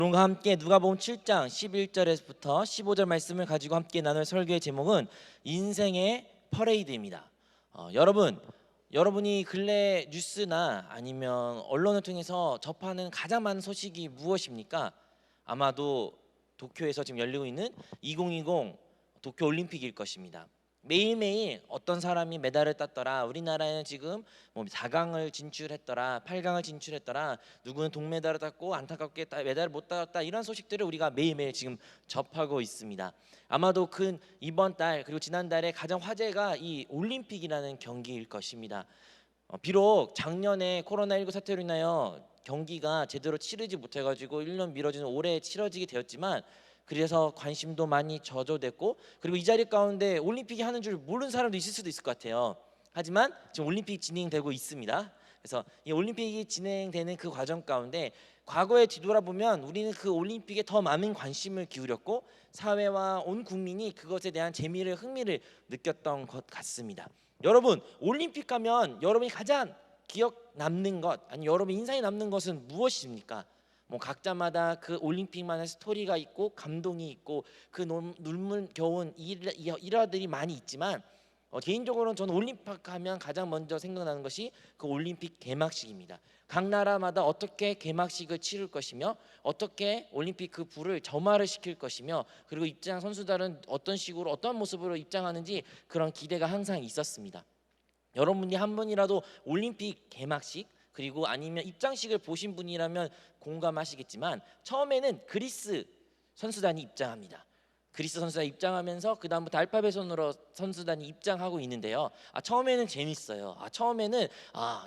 여러분과 함께 누가복음 7장 11절에서부터 15절 말씀을 가지고 함께 나눌 설교의 제목은 인생의 퍼레이드입니다. 여러분이 근래 뉴스나 아니면 언론을 통해서 접하는 가장 많은 소식이 무엇입니까? 아마도 도쿄에서 지금 열리고 있는 2020 도쿄 올림픽일 것입니다. 매일매일 어떤 사람이 메달을 땄더라, 우리나라에는 지금 4강을 진출했더라, 8강을 진출했더라, 누구는 동메달을 땄고 안타깝게 메달을 못 땄다, 이런 소식들을 우리가 매일매일 지금 접하고 있습니다. 아마도 이번 달 그리고 지난달에 가장 화제가 이 올림픽이라는 경기일 것입니다. 비록 작년에 코로나19 사태로 인하여 경기가 제대로 치르지 못해가지고 1년 미뤄지는 올해 치러지게 되었지만, 그래서 관심도 많이 저조됐고, 그리고 이 자리 가운데 올림픽이 하는 줄 모르는 사람도 있을 수도 있을 것 같아요. 하지만 지금 올림픽이 진행되고 있습니다. 그래서 이 올림픽이 진행되는 그 과정 가운데 과거에 뒤돌아보면 우리는 그 올림픽에 더 많은 관심을 기울였고, 사회와 온 국민이 그것에 대한 재미를, 흥미를 느꼈던 것 같습니다. 여러분, 올림픽 가면 여러분이 가장 기억 남는 것, 아니 여러분 인상에 남는 것은 무엇입니까? 각자마다 그 올림픽만의 스토리가 있고 감동이 있고 그 눈물겨운 일화들이 많이 있지만, 개인적으로는 저는 올림픽 하면 가장 먼저 생각나는 것이 그 올림픽 개막식입니다. 각 나라마다 어떻게 개막식을 치를 것이며, 어떻게 올림픽 그 불을 점화를 시킬 것이며, 그리고 입장 선수들은 어떤 식으로 어떤 모습으로 입장하는지 그런 기대가 항상 있었습니다. 여러분이 한 번이라도 올림픽 개막식 그리고 아니면 입장식을 보신 분이라면 공감하시겠지만, 처음에는 그리스 선수단이 입장합니다. 그리스 선수단이 입장하면서 그 다음부터 알파벳 손으로 선수단이 입장하고 있는데요. 처음에는 재밌어요. 처음에는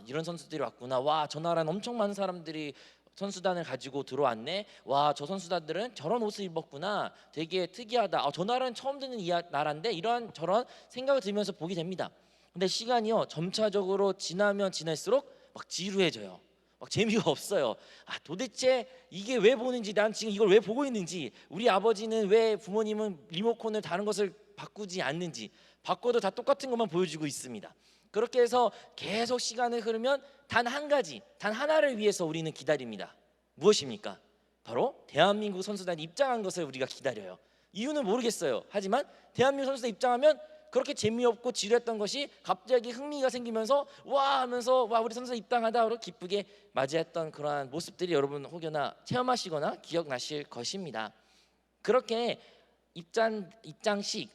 이런 선수들이 왔구나. 와, 저 나라는 엄청 많은 사람들이 선수단을 가지고 들어왔네. 와, 저 선수단들은 저런 옷을 입었구나. 되게 특이하다. 저 나라는 처음 듣는 나라인데, 이런 저런 생각을 들면서 보게 됩니다. 근데 시간이요 점차적으로 지나면 지날수록 막 지루해져요. 막 재미가 없어요. 도대체 이게 왜 보는지, 난 지금 이걸 왜 보고 있는지, 우리 아버지는 왜, 부모님은 리모컨을 다른 것을 바꾸지 않는지, 바꿔도 다 똑같은 것만 보여주고 있습니다. 그렇게 해서 계속 시간이 흐르면 단 한 가지, 단 하나를 위해서 우리는 기다립니다. 무엇입니까? 바로 대한민국 선수단이 입장한 것을 우리가 기다려요. 이유는 모르겠어요. 하지만 대한민국 선수단 입장하면 그렇게 재미없고 지루했던 것이 갑자기 흥미가 생기면서 와 하면서, 와, 우리 선수 입당하다 하고 기쁘게 맞이했던 그러한 모습들이 여러분 혹여나 체험하시거나 기억나실 것입니다. 그렇게 입장식,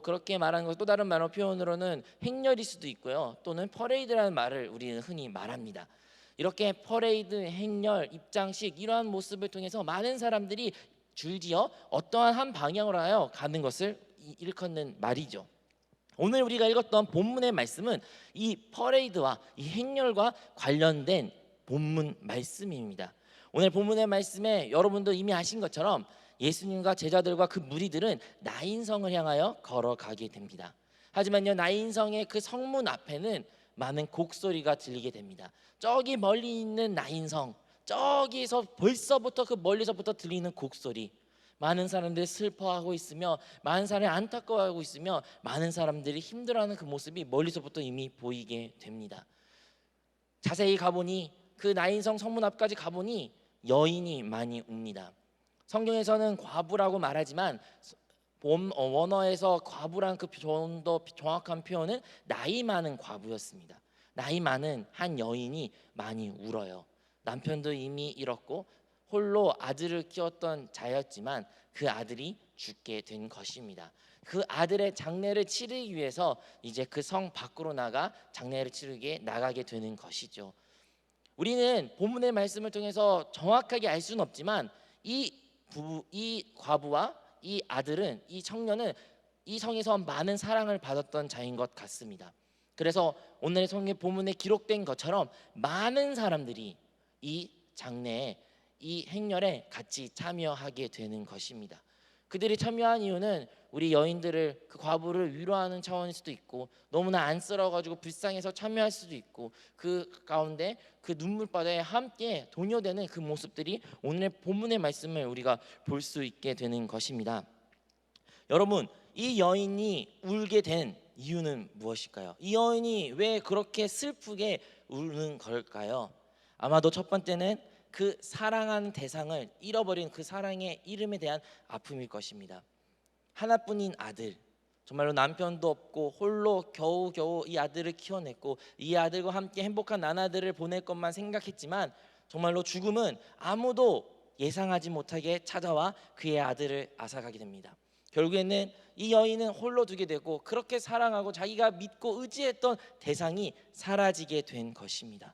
그렇게 말하는 것, 또 다른 말로 표현으로는 행렬일 수도 있고요, 또는 퍼레이드라는 말을 우리는 흔히 말합니다. 이렇게 퍼레이드, 행렬, 입장식, 이러한 모습을 통해서 많은 사람들이 줄지어 어떠한 한 방향으로 하여 가는 것을 일컫는 말이죠. 오늘 우리가 읽었던 본문의 말씀은 이 퍼레이드와 이 행렬과 관련된 본문 말씀입니다. 오늘 본문의 말씀에 여러분도 이미 아신 것처럼 예수님과 제자들과 그 무리들은 나인성을 향하여 걸어가게 됩니다. 하지만요, 나인성의 그 성문 앞에는 많은 곡소리가 들리게 됩니다. 저기 멀리 있는 나인성, 저기서 벌써부터 그 멀리서부터 들리는 곡소리, 많은 사람들이 슬퍼하고 있으며, 많은 사람이 안타까워하고 있으며, 많은 사람들이 힘들어하는 그 모습이 멀리서부터 이미 보이게 됩니다. 자세히 가보니, 그 나인성 성문 앞까지 가보니 여인이 많이 옵니다. 성경에서는 과부라고 말하지만 원어에서 과부란 그 좀 더 정확한 표현은 나이 많은 과부였습니다. 나이 많은 한 여인이 많이 울어요. 남편도 이미 잃었고 홀로 아들을 키웠던 자였지만 그 아들이 죽게 된 것입니다. 그 아들의 장례를 치르기 위해서 이제 그 성 밖으로 나가 장례를 치르게 나가게 되는 것이죠. 우리는 본문의 말씀을 통해서 정확하게 알 수는 없지만 이 과부와 이 아들은, 이 청년은 이 성에서 많은 사랑을 받았던 자인 것 같습니다. 그래서 오늘의 성경 본문에 기록된 것처럼 많은 사람들이 이 장례에, 이 행렬에 같이 참여하게 되는 것입니다. 그들이 참여한 이유는 우리 여인들을, 그 과부를 위로하는 차원일 수도 있고, 너무나 안쓰러워가지고 불쌍해서 참여할 수도 있고, 그 가운데 그 눈물바다에 함께 동요되는 그 모습들이 오늘의 본문의 말씀을 우리가 볼 수 있게 되는 것입니다. 여러분, 이 여인이 울게 된 이유는 무엇일까요? 이 여인이 왜 그렇게 슬프게 우는 걸까요? 아마도 첫 번째는 그 사랑하는 대상을 잃어버린 그 사랑의 이름에 대한 아픔일 것입니다. 하나뿐인 아들, 정말로 남편도 없고 홀로 겨우겨우 이 아들을 키워냈고 이 아들과 함께 행복한 나날들을 보낼 것만 생각했지만 정말로 죽음은 아무도 예상하지 못하게 찾아와 그의 아들을 앗아가게 됩니다. 결국에는 이 여인은 홀로 두게 되고 그렇게 사랑하고 자기가 믿고 의지했던 대상이 사라지게 된 것입니다.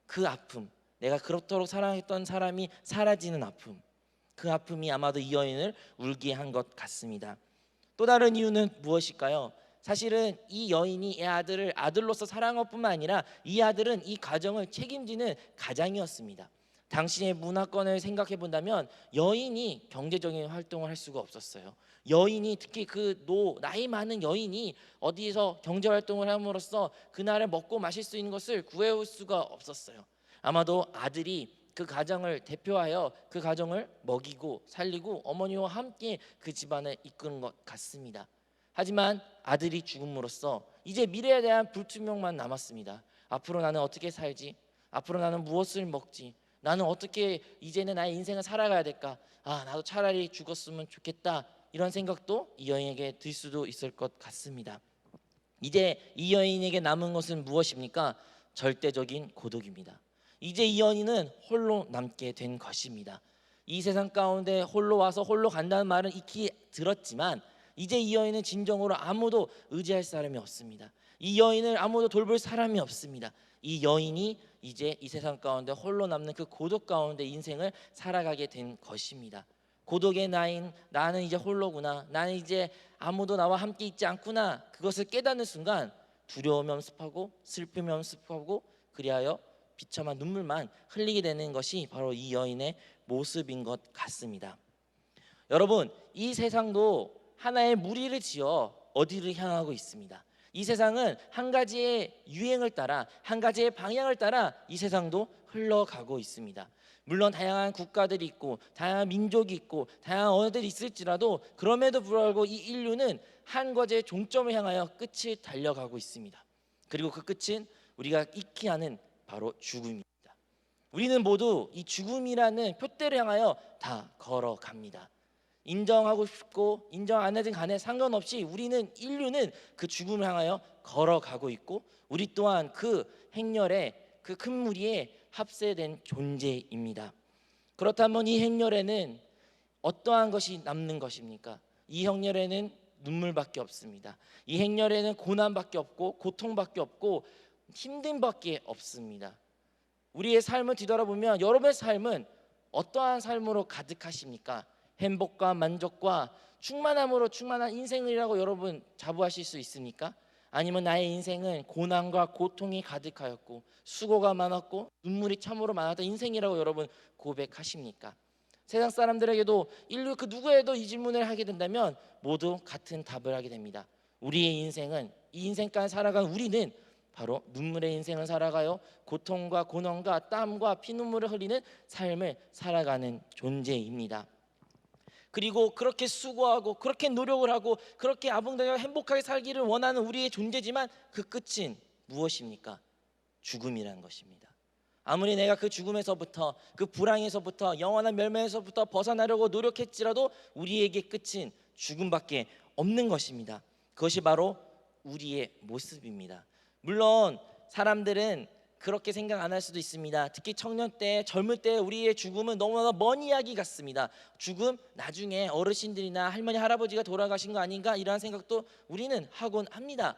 그 아픔, 내가 그렇도록 사랑했던 사람이 사라지는 아픔, 그 아픔이 아마도 이 여인을 울게 한 것 같습니다. 또 다른 이유는 무엇일까요? 사실은 이 여인이 이 아들을 아들로서 사랑할 뿐만 아니라 이 아들은 이 가정을 책임지는 가장이었습니다. 당신의 문화권을 생각해 본다면 여인이 경제적인 활동을 할 수가 없었어요. 여인이 특히 나이 많은 여인이 어디서 경제 활동을 함으로써 그날을 먹고 마실 수 있는 것을 구해올 수가 없었어요. 아마도 아들이 그 가정을 대표하여 그 가정을 먹이고 살리고 어머니와 함께 그 집안을 이끄는 것 같습니다. 하지만 아들이 죽음으로써 이제 미래에 대한 불투명만 남았습니다. 앞으로 나는 어떻게 살지? 앞으로 나는 무엇을 먹지? 나는 어떻게 이제는 나의 인생을 살아가야 될까? 나도 차라리 죽었으면 좋겠다. 이런 생각도 이 여인에게 들 수도 있을 것 같습니다. 이제 이 여인에게 남은 것은 무엇입니까? 절대적인 고독입니다. 이제 이 여인은 홀로 남게 된 것입니다. 이 세상 가운데 홀로 와서 홀로 간다는 말은 익히 들었지만 이제 이 여인은 진정으로 아무도 의지할 사람이 없습니다. 이 여인을 아무도 돌볼 사람이 없습니다. 이 여인이 이제 이 세상 가운데 홀로 남는 그 고독 가운데 인생을 살아가게 된 것입니다. 고독의 나는 이제 홀로구나. 나는 이제 아무도 나와 함께 있지 않구나. 그것을 깨닫는 순간 두려움이 엄습하고 슬픔이 엄습하고 그리하여 비참한 눈물만 흘리게 되는 것이 바로 이 여인의 모습인 것 같습니다. 여러분, 이 세상도 하나의 무리를 지어 어디를 향하고 있습니다. 이 세상은 한 가지의 유행을 따라 한 가지의 방향을 따라 이 세상도 흘러가고 있습니다. 물론 다양한 국가들이 있고 다양한 민족이 있고 다양한 언어들이 있을지라도 그럼에도 불구하고 이 인류는 한 가지의 종점을 향하여 끝을 달려가고 있습니다. 그리고 그 끝은 우리가 익히 아는 바로 죽음입니다. 우리는 모두 이 죽음이라는 표대를 향하여 다 걸어갑니다. 인정하고 싶고 인정 안 하든 간에 상관없이 우리는 인류는 그 죽음을 향하여 걸어가고 있고 우리 또한 그 행렬에 그 큰 무리에 합세된 존재입니다. 그렇다면 이 행렬에는 어떠한 것이 남는 것입니까? 이 행렬에는 눈물밖에 없습니다. 이 행렬에는 고난밖에 없고 고통밖에 없고 힘듦밖에 없습니다. 우리의 삶을 뒤돌아보면 여러분의 삶은 어떠한 삶으로 가득하십니까? 행복과 만족과 충만함으로 충만한 인생이라고 여러분 자부하실 수 있습니까? 아니면 나의 인생은 고난과 고통이 가득하였고 수고가 많았고 눈물이 참으로 많았던 인생이라고 여러분 고백하십니까? 세상 사람들에게도 인류 그 누구에도 이 질문을 하게 된다면 모두 같은 답을 하게 됩니다. 우리의 인생은 이 인생까지 살아간 우리는 바로 눈물의 인생을 살아가요 고통과 고난과 땀과 피눈물을 흘리는 삶을 살아가는 존재입니다. 그리고 그렇게 수고하고 그렇게 노력을 하고 그렇게 아붕다리가 행복하게 살기를 원하는 우리의 존재지만 그 끝은 무엇입니까? 죽음이라는 것입니다. 아무리 내가 그 죽음에서부터 그 불황에서부터 영원한 멸망에서부터 벗어나려고 노력했지라도 우리에게 끝은 죽음밖에 없는 것입니다. 그것이 바로 우리의 모습입니다. 물론 사람들은 그렇게 생각 안 할 수도 있습니다. 특히 청년 때 젊을 때 우리의 죽음은 너무나 먼 이야기 같습니다. 죽음 나중에 어르신들이나 할머니 할아버지가 돌아가신 거 아닌가 이런 생각도 우리는 하곤 합니다.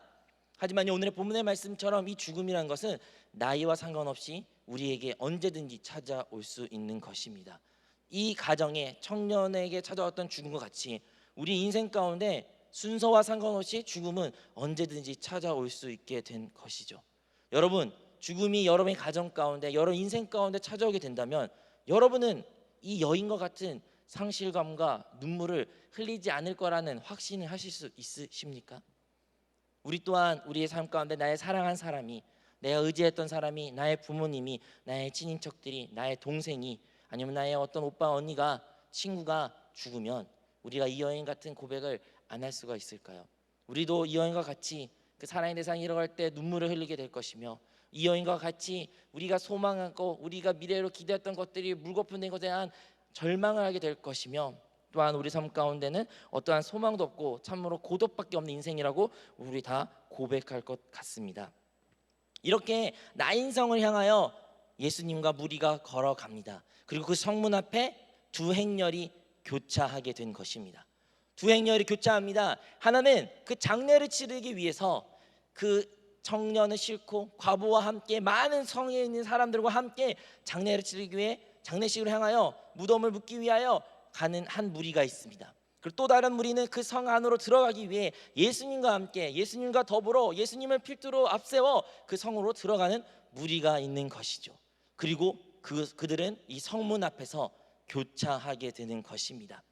하지만 오늘의 본문의 말씀처럼 이 죽음이라는 것은 나이와 상관없이 우리에게 언제든지 찾아올 수 있는 것입니다. 이 가정에 청년에게 찾아왔던 죽음과 같이 우리 인생 가운데 순서와 상관없이 죽음은 언제든지 찾아올 수 있게 된 것이죠. 여러분, 죽음이 여러분의 가정 가운데 여러분 인생 가운데 찾아오게 된다면 여러분은 이 여인과 같은 상실감과 눈물을 흘리지 않을 거라는 확신을 하실 수 있으십니까? 우리 또한 우리의 삶 가운데 나의 사랑한 사람이, 내가 의지했던 사람이, 나의 부모님이, 나의 친인척들이, 나의 동생이, 아니면 나의 어떤 오빠 언니가, 친구가 죽으면 우리가 이 여인 같은 고백을 안 할 수가 있을까요? 우리도 이 여인과 같이 그 사랑의 대상이 잃어갈 때 눈물을 흘리게 될 것이며 이 여인과 같이 우리가 소망하고 우리가 미래로 기대했던 것들이 물거품된 것에 대한 절망을 하게 될 것이며, 또한 우리 삶 가운데는 어떠한 소망도 없고 참으로 고독밖에 없는 인생이라고 우리 다 고백할 것 같습니다. 이렇게 나인성을 향하여 예수님과 무리가 걸어갑니다. 그리고 그 성문 앞에 두 행렬이 교차하게 된 것입니다. 두 행렬이 교차합니다. 하나는 그 장례를 치르기 위해서 그 청년을 싣고 과부와 함께 많은 성에 있는 사람들과 함께 장례를 치르기 위해 장례식을 향하여 무덤을 묻기 위하여 가는 한 무리가 있습니다. 그리고 또 다른 무리는 그 성 안으로 들어가기 위해 예수님과 함께, 예수님과 더불어 예수님을 필두로 앞세워 그 성으로 들어가는 무리가 있는 것이죠. 그리고 그들은 이 성문 앞에서 교차하게 되는 것입니다.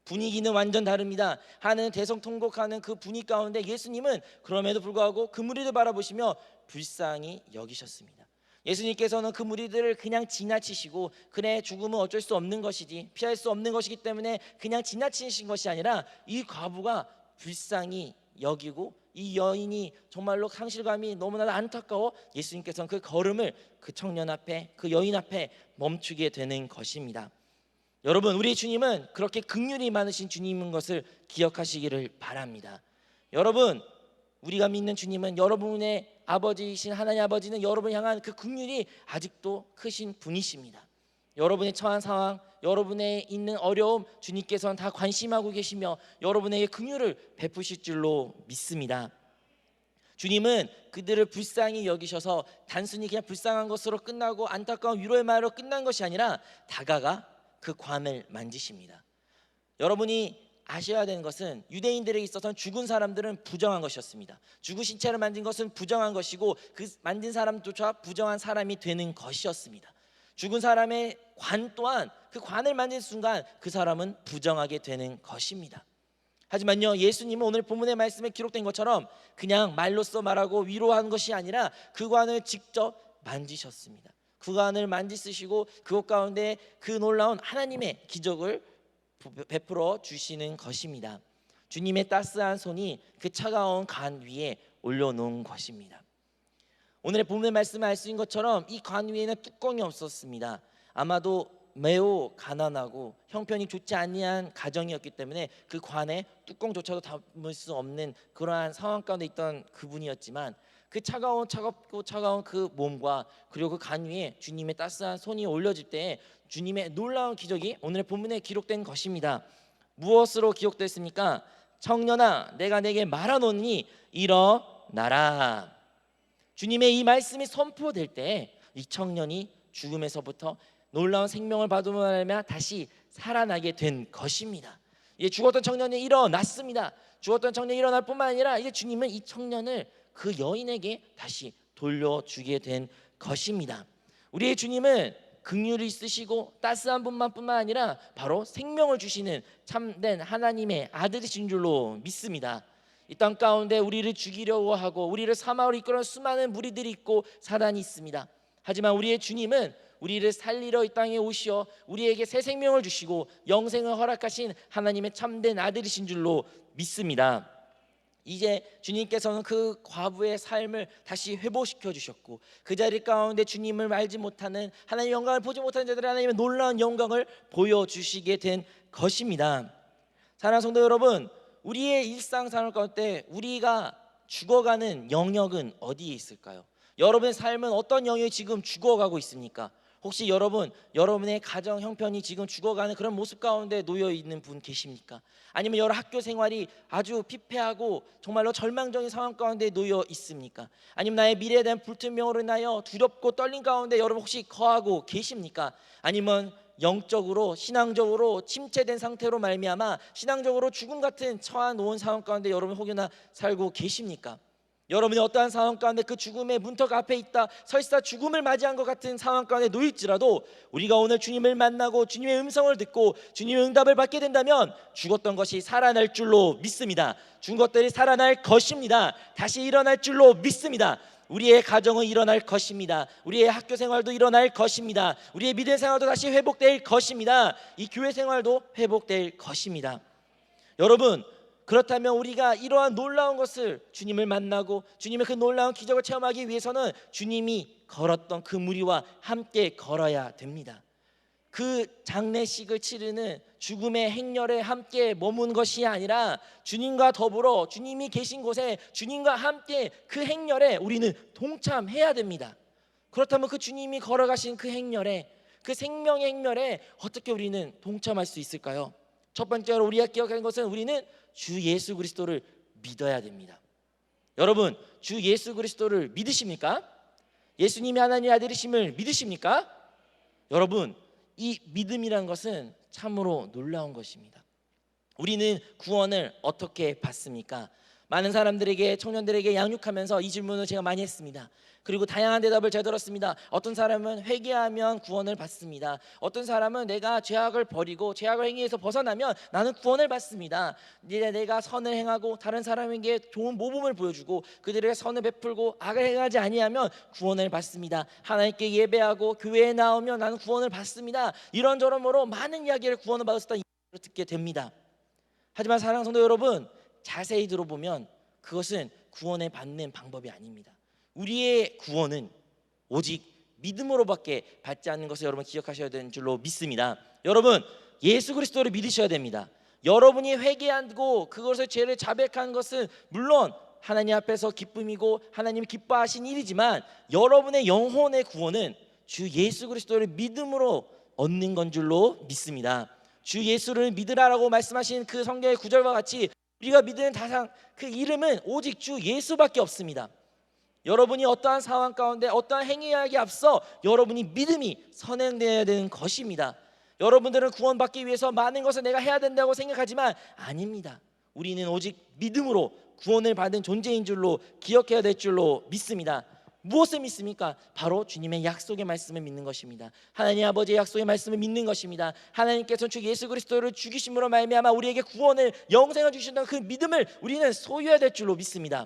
분위기는 완전 다릅니다. 하나는 대성통곡하는 그 분위기 가운데 예수님은 그럼에도 불구하고 그 무리를 바라보시며 불쌍히 여기셨습니다. 예수님께서는 그 무리들을 그냥 지나치시고, 그래 죽음은 어쩔 수 없는 것이지, 피할 수 없는 것이기 때문에 그냥 지나치신 것이 아니라 이 과부가 불쌍히 여기고 이 여인이 정말로 상실감이 너무나 안타까워 예수님께서는 그 걸음을 그 청년 앞에, 그 여인 앞에 멈추게 되는 것입니다. 여러분, 우리 주님은 그렇게 긍휼이 많으신 주님인 것을 기억하시기를 바랍니다. 여러분, 우리가 믿는 주님은, 여러분의 아버지이신 하나님 아버지는 여러분을 향한 그 긍휼이 아직도 크신 분이십니다. 여러분의 처한 상황, 여러분의 있는 어려움, 주님께서는 다 관심하고 계시며 여러분에게 긍휼을 베푸실 줄로 믿습니다. 주님은 그들을 불쌍히 여기셔서 단순히 그냥 불쌍한 것으로 끝나고 안타까운 위로의 말로 끝난 것이 아니라 다가가 그 관을 만지십니다. 여러분이 아셔야 되는 것은, 유대인들에게 있어서는 죽은 사람들은 부정한 것이었습니다. 죽은 신체를 만진 것은 부정한 것이고, 그 만진 사람조차 부정한 사람이 되는 것이었습니다. 죽은 사람의 관 또한 그 관을 만진 순간 그 사람은 부정하게 되는 것입니다. 하지만요, 예수님은 오늘 본문의 말씀에 기록된 것처럼 그냥 말로써 말하고 위로한 것이 아니라 그 관을 직접 만지셨습니다. 그 관을 만지시고 그것 가운데 그 놀라운 하나님의 기적을 베풀어 주시는 것입니다. 주님의 따스한 손이 그 차가운 관 위에 올려놓은 것입니다. 오늘의 본문의 말씀을 알 수 있는 것처럼 이 관 위에는 뚜껑이 없었습니다. 아마도 매우 가난하고 형편이 좋지 아니한 가정이었기 때문에 그 관에 뚜껑조차도 담을 수 없는 그러한 상황 가운데 있던 그분이었지만, 그 차갑고 차가운 그 몸과 그리고 그 관 위에 주님의 따스한 손이 올려질 때 주님의 놀라운 기적이 오늘의 본문에 기록된 것입니다. 무엇으로 기록됐습니까? 청년아, 내가 내게 말하노니 일어나라. 주님의 이 말씀이 선포될 때 이 청년이 죽음에서부터 놀라운 생명을 받으며 다시 살아나게 된 것입니다. 이제 죽었던 청년이 일어났습니다. 죽었던 청년이 일어날 뿐만 아니라 이제 주님은 이 청년을 그 여인에게 다시 돌려주게 된 것입니다. 우리의 주님은 긍휼이 있으시고 따스한 분뿐만 아니라 바로 생명을 주시는 참된 하나님의 아들이신 줄로 믿습니다. 이 땅 가운데 우리를 죽이려고 하고 우리를 사망으로 이끌어낸 수많은 무리들이 있고 사단이 있습니다. 하지만 우리의 주님은 우리를 살리러 이 땅에 오시어 우리에게 새 생명을 주시고 영생을 허락하신 하나님의 참된 아들이신 줄로 믿습니다. 이제 주님께서는 그 과부의 삶을 다시 회복시켜 주셨고, 그 자리 가운데 주님을 알지 못하는, 하나님의 영광을 보지 못하는 자들의 하나님의 놀라운 영광을 보여주시게 된 것입니다. 사랑하는 성도 여러분, 우리의 일상생활 가운데 우리가 죽어가는 영역은 어디에 있을까요? 여러분의 삶은 어떤 영역이 지금 죽어가고 있습니까? 혹시 여러분의 가정 형편이 지금 죽어가는 그런 모습 가운데 놓여 있는 분 계십니까? 아니면 여러 학교 생활이 아주 피폐하고 정말로 절망적인 상황 가운데 놓여 있습니까? 아니면 나의 미래에 대한 불투명으로 인하여 두렵고 떨린 가운데 여러분 혹시 거하고 계십니까? 아니면 영적으로, 신앙적으로 침체된 상태로 말미암아 신앙적으로 죽음 같은 처한 놓은 상황 가운데 여러분 혹여나 살고 계십니까? 여러분이 어떠한 상황 가운데 그 죽음의 문턱 앞에 있다, 설사 죽음을 맞이한 것 같은 상황 가운데 놓일지라도 우리가 오늘 주님을 만나고 주님의 음성을 듣고 주님의 응답을 받게 된다면 죽었던 것이 살아날 줄로 믿습니다. 죽은 것들이 살아날 것입니다. 다시 일어날 줄로 믿습니다. 우리의 가정은 일어날 것입니다. 우리의 학교 생활도 일어날 것입니다. 우리의 믿음 생활도 다시 회복될 것입니다. 이 교회 생활도 회복될 것입니다. 여러분, 그렇다면 우리가 이러한 놀라운 것을 주님을 만나고 주님의 그 놀라운 기적을 체험하기 위해서는 주님이 걸었던 그 무리와 함께 걸어야 됩니다. 그 장례식을 치르는 죽음의 행렬에 함께 머문 것이 아니라 주님과 더불어 주님이 계신 곳에 주님과 함께 그 행렬에 우리는 동참해야 됩니다. 그렇다면 그 주님이 걸어가신 그 행렬에, 그 생명의 행렬에 어떻게 우리는 동참할 수 있을까요? 첫 번째로 우리가 기억하는 것은 우리는 주 예수 그리스도를 믿어야 됩니다. 여러분, 주 예수 그리스도를 믿으십니까? 예수님이 하나님의 아들이심을 믿으십니까? 여러분, 이 믿음이란 것은 참으로 놀라운 것입니다. 우리는 구원을 어떻게 받습니까? 많은 사람들에게, 청년들에게 양육하면서 이 질문을 제가 많이 했습니다. 그리고 다양한 대답을 제가 들었습니다. 어떤 사람은 회개하면 구원을 받습니다. 어떤 사람은 내가 죄악을 버리고 죄악을 행위에서 벗어나면 나는 구원을 받습니다. 이제 내가 선을 행하고 다른 사람에게 좋은 모범을 보여주고 그들에게 선을 베풀고 악을 행하지 아니하면 구원을 받습니다. 하나님께 예배하고 교회에 나오면 나는 구원을 받습니다. 이런저런으로 많은 이야기를 구원을 받았다 듣게 됩니다. 하지만 사랑하는 성도 여러분, 자세히 들어보면 그것은 구원을 받는 방법이 아닙니다. 우리의 구원은 오직 믿음으로밖에 받지 않는 것을 여러분 기억하셔야 되는 줄로 믿습니다. 여러분, 예수 그리스도를 믿으셔야 됩니다. 여러분이 회개하고 그것을 죄를 자백하는 것은 물론 하나님 앞에서 기쁨이고 하나님이 기뻐하신 일이지만 여러분의 영혼의 구원은 주 예수 그리스도를 믿음으로 얻는 건 줄로 믿습니다. 주 예수를 믿으라라고 말씀하신 그 성경의 구절과 같이 우리가 믿는 다상 그 이름은 오직 주 예수밖에 없습니다. 여러분이 어떠한 상황 가운데 어떠한 행위하기에 앞서 여러분이 믿음이 선행되어야 되는 것입니다. 여러분들은 구원받기 위해서 많은 것을 내가 해야 된다고 생각하지만 아닙니다. 우리는 오직 믿음으로 구원을 받은 존재인 줄로 기억해야 될 줄로 믿습니다. 무엇을 믿습니까? 바로 주님의 약속의 말씀을 믿는 것입니다. 하나님 아버지의 약속의 말씀을 믿는 것입니다. 하나님께서 주 예수 그리스도를 죽이심으로 말미암아 우리에게 구원을 영생을 주신다는 그 믿음을 우리는 소유해야 될 줄로 믿습니다.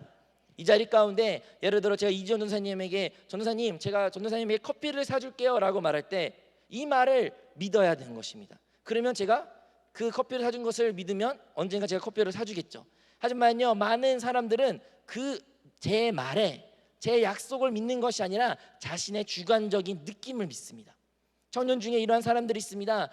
이 자리 가운데 예를 들어 제가 이지원 전사님에게 전사님 제가 전사님에게 커피를 사줄게요 라고 말할 때 이 말을 믿어야 되는 것입니다. 그러면 제가 그 커피를 사준 것을 믿으면 언젠가 제가 커피를 사주겠죠. 하지만요, 많은 사람들은 그 제 말에 제 약속을 믿는 것이 아니라 자신의 주관적인 느낌을 믿습니다. 청년 중에 이러한 사람들이 있습니다.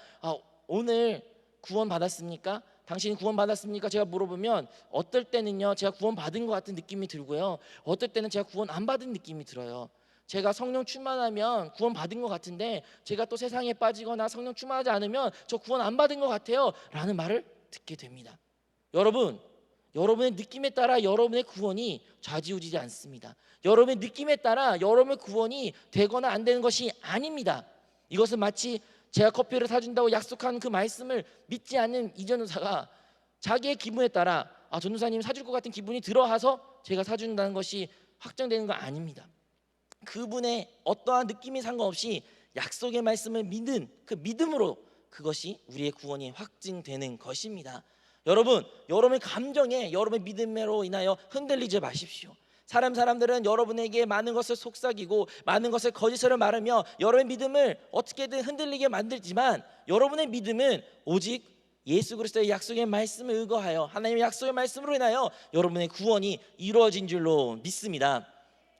오늘 구원 받았습니까? 당신이 구원 받았습니까? 제가 물어보면 어떨 때는요 제가 구원 받은 것 같은 느낌이 들고요, 어떨 때는 제가 구원 안 받은 느낌이 들어요. 제가 성령 충만하면 구원 받은 것 같은데 제가 또 세상에 빠지거나 성령 충만하지 않으면 저 구원 안 받은 것 같아요 라는 말을 듣게 됩니다. 여러분, 여러분의 느낌에 따라 여러분의 구원이 좌지우지지 않습니다. 여러분의 느낌에 따라 여러분의 구원이 되거나 안 되는 것이 아닙니다. 이것은 마치 제가 커피를 사준다고 약속한 그 말씀을 믿지 않는 이 전도사가 자기의 기분에 따라 전도사님 사줄 것 같은 기분이 들어와서 제가 사준다는 것이 확정되는 거 아닙니다. 그분의 어떠한 느낌이 상관없이 약속의 말씀을 믿는 그 믿음으로 그것이 우리의 구원이 확증되는 것입니다. 여러분, 여러분의 감정에 여러분의 믿음으로 인하여 흔들리지 마십시오. 사람들은 여러분에게 많은 것을 속삭이고 많은 것을 거짓으로 말하며 여러분의 믿음을 어떻게든 흔들리게 만들지만 여러분의 믿음은 오직 예수 그리스도의 약속의 말씀을 의거하여 하나님의 약속의 말씀으로 인하여 여러분의 구원이 이루어진 줄로 믿습니다.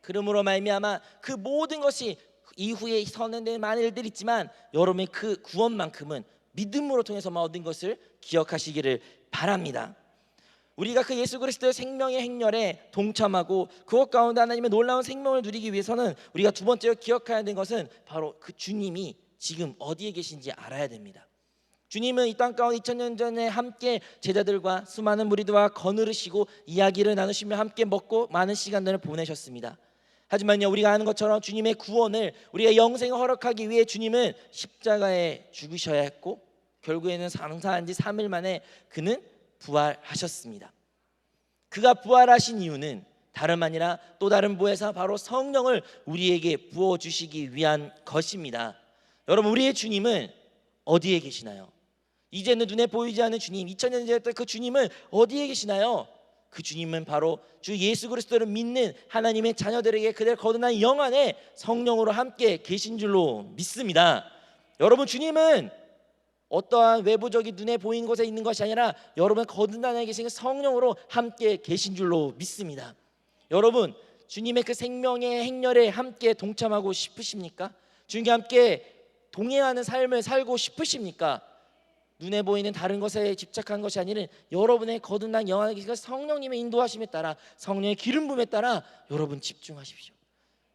그러므로 말미암아 그 모든 것이 이후에 선언된 많은 일들이 있지만 여러분의 그 구원만큼은 믿음으로 통해서만 얻은 것을 기억하시기를 바랍니다. 우리가 그 예수 그리스도의 생명의 행렬에 동참하고 그것 가운데 하나님의 놀라운 생명을 누리기 위해서는 우리가 두 번째로 기억해야 되는 것은 바로 그 주님이 지금 어디에 계신지 알아야 됩니다. 주님은 이 땅 가운데 2000년 전에 함께 제자들과 수많은 무리들과 거느리시고 이야기를 나누시며 함께 먹고 많은 시간들을 보내셨습니다. 하지만요, 우리가 아는 것처럼 주님의 구원을 우리의 영생을 허락하기 위해 주님은 십자가에 죽으셔야 했고 결국에는 장사한 지 3일 만에 그는 부활하셨습니다. 그가 부활하신 이유는 다름 아니라 또 다른 부에서 바로 성령을 우리에게 부어주시기 위한 것입니다. 여러분, 우리의 주님은 어디에 계시나요? 이제는 눈에 보이지 않는 주님, 2000년 전에 그 주님은 어디에 계시나요? 그 주님은 바로 주 예수 그리스도를 믿는 하나님의 자녀들에게 그들 거듭난 영 안에 성령으로 함께 계신 줄로 믿습니다. 여러분, 주님은 어떠한 외부적인 눈에 보이는 곳에 있는 것이 아니라 여러분 거듭난 안에 계신 성령으로 함께 계신 줄로 믿습니다. 여러분 주님의 그 생명의 행렬에 함께 동참하고 싶으십니까? 주님과 함께 동행하는 삶을 살고 싶으십니까? 눈에 보이는 다른 것에 집착한 것이 아니라 여러분의 거듭난 영 안에 계신 성령님의 인도하심에 따라, 성령의 기름 부음에 따라 여러분 집중하십시오.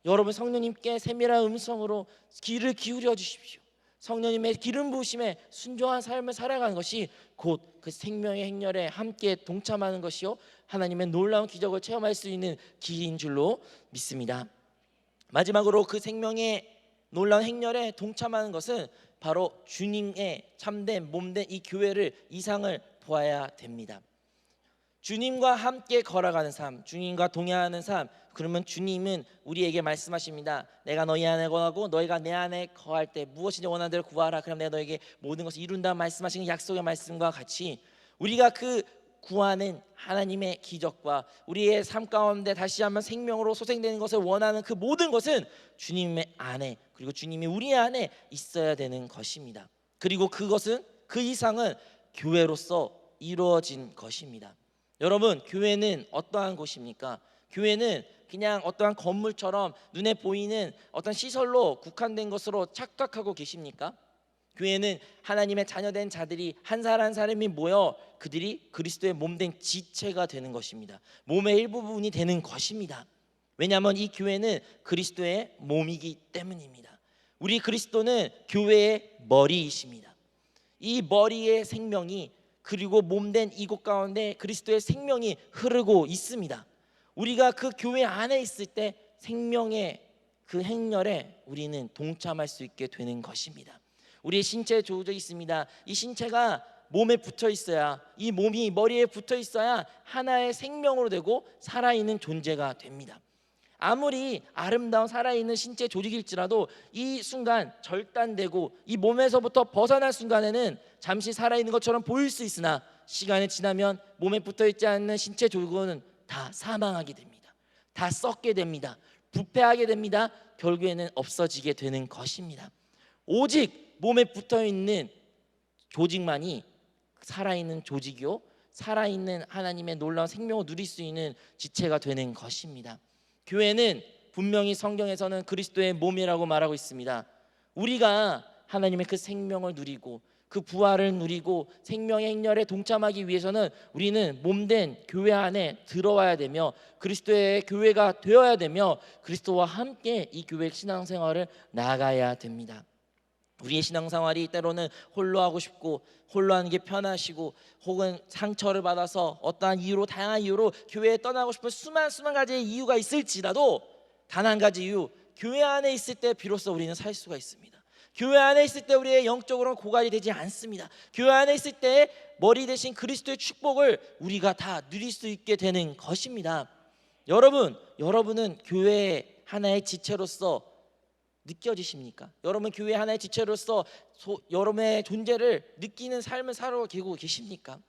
여러분 성령님께 세밀한 음성으로 귀를 기울여 주십시오. 성령님의 기름 부으심에 순종한 삶을 살아가는 것이 곧 그 생명의 행렬에 함께 동참하는 것이요 하나님의 놀라운 기적을 체험할 수 있는 길인 줄로 믿습니다. 마지막으로 그 생명의 놀라운 행렬에 동참하는 것은 바로 주님의 참된 몸된 이 교회를, 이상을 보아야 됩니다. 주님과 함께 걸어가는 삶, 주님과 동행하는 삶, 그러면 주님은 우리에게 말씀하십니다. 내가 너희 안에 거하고 너희가 내 안에 거할 때 무엇이든지 원하는 대로 구하라. 그럼 내가 너에게 모든 것을 이룬다 말씀하시는 약속의 말씀과 같이 우리가 그 구하는 하나님의 기적과 우리의 삶 가운데 다시 한번 생명으로 소생되는 것을 원하는 그 모든 것은 주님의 안에, 그리고 주님이 우리 안에 있어야 되는 것입니다. 그리고 그것은, 그 이상은 교회로서 이루어진 것입니다. 여러분 교회는 어떠한 곳입니까? 교회는 그냥 어떠한 건물처럼 눈에 보이는 어떤 시설로 국한된 것으로 착각하고 계십니까? 교회는 하나님의 자녀된 자들이 한 사람 한 사람이 모여 그들이 그리스도의 몸된 지체가 되는 것입니다. 몸의 일부분이 되는 것입니다. 왜냐하면 이 교회는 그리스도의 몸이기 때문입니다. 우리 그리스도는 교회의 머리이십니다. 이 머리의 생명이, 그리고 몸된 이곳 가운데 그리스도의 생명이 흐르고 있습니다. 우리가 그 교회 안에 있을 때 생명의 그 행렬에 우리는 동참할 수 있게 되는 것입니다. 우리의 신체에 주어져 있습니다. 이 신체가 몸에 붙어 있어야, 이 몸이 머리에 붙어 있어야 하나의 생명으로 되고 살아있는 존재가 됩니다. 아무리 아름다운 살아있는 신체 조직일지라도 이 순간 절단되고 이 몸에서부터 벗어날 순간에는 잠시 살아있는 것처럼 보일 수 있으나 시간이 지나면 몸에 붙어있지 않는 신체 조직은 다 사망하게 됩니다. 다 썩게 됩니다. 부패하게 됩니다. 결국에는 없어지게 되는 것입니다. 오직 몸에 붙어있는 조직만이 살아있는 조직이요, 살아있는 하나님의 놀라운 생명을 누릴 수 있는 지체가 되는 것입니다. 교회는 분명히 성경에서는 그리스도의 몸이라고 말하고 있습니다. 우리가 하나님의 그 생명을 누리고 그 부활을 누리고 생명의 행렬에 동참하기 위해서는 우리는 몸된 교회 안에 들어와야 되며 그리스도의 교회가 되어야 되며 그리스도와 함께 이 교회 신앙생활을 나아가야 됩니다. 우리의 신앙생활이 때로는 홀로 하고 싶고 홀로 하는 게 편하시고 혹은 상처를 받아서 어떠한 이유로, 다양한 이유로 교회에 떠나고 싶은 수만 가지의 이유가 있을지라도 단 한 가지 이유, 교회 안에 있을 때 비로소 우리는 살 수가 있습니다. 교회 안에 있을 때 우리의 영적으로는 고갈이 되지 않습니다. 교회 안에 있을 때 머리 대신 그리스도의 축복을 우리가 다 누릴 수 있게 되는 것입니다. 여러분은 교회의 하나의 지체로서 느껴지십니까? 여러분 교회 하나의 지체로서 여러분의 존재를 느끼는 삶을 살아가고 계십니까?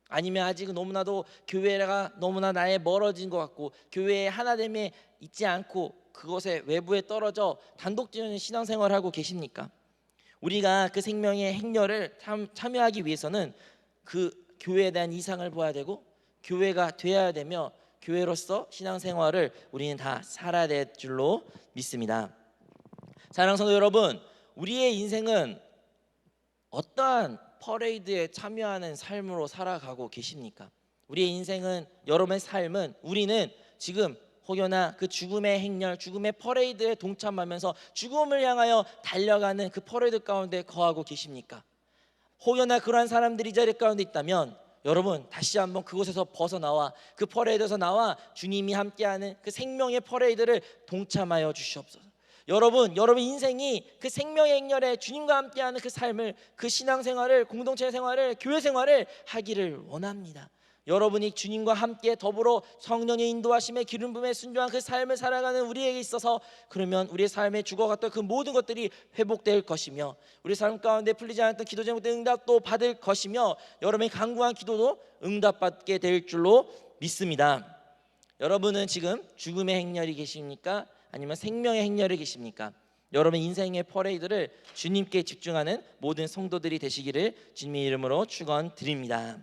아니면 아직은 너무나도 교회가 너무나 나에 멀어진 것 같고 교회의 하나됨에 있지 않고 그것에 외부에 떨어져 단독적인 신앙생활을 하고 계십니까? 우리가 그 생명의 행렬을 참여하기 위해서는 그 교회에 대한 이상을 보아야 되고 교회가 되어야 되며 교회로서 신앙생활을 우리는 다 살아야 될 줄로 믿습니다. 사랑하는 성도 여러분, 우리의 인생은 어떠한 퍼레이드에 참여하는 삶으로 살아가고 계십니까? 우리의 인생은, 여러분의 삶은, 우리는 지금 혹여나 그 죽음의 행렬, 죽음의 퍼레이드에 동참하면서 죽음을 향하여 달려가는 그 퍼레이드 가운데 거하고 계십니까? 혹여나 그러한 사람들이 이 자리 가운데 있다면 여러분 다시 한번 그곳에서 벗어나와 그 퍼레이드에서 나와 주님이 함께하는 그 생명의 퍼레이드를 동참하여 주시옵소서. 여러분 인생이 그 생명의 행렬에 주님과 함께하는 그 삶을, 그 신앙생활을, 공동체 생활을, 교회 생활을 하기를 원합니다. 여러분이 주님과 함께 더불어 성령의 인도하심에 기름 부음에 순종한 그 삶을 살아가는 우리에게 있어서 그러면 우리의 삶에 죽어갔던 그 모든 것들이 회복될 것이며 우리 삶 가운데 풀리지 않았던 기도 제목들 응답도 받을 것이며 여러분의 간구한 기도도 응답받게 될 줄로 믿습니다. 여러분은 지금 죽음의 행렬이 계십니까? 아니면 생명의 행렬에 계십니까? 여러분의 인생의 퍼레이드를 주님께 집중하는 모든 성도들이 되시기를 주님의 이름으로 축원드립니다.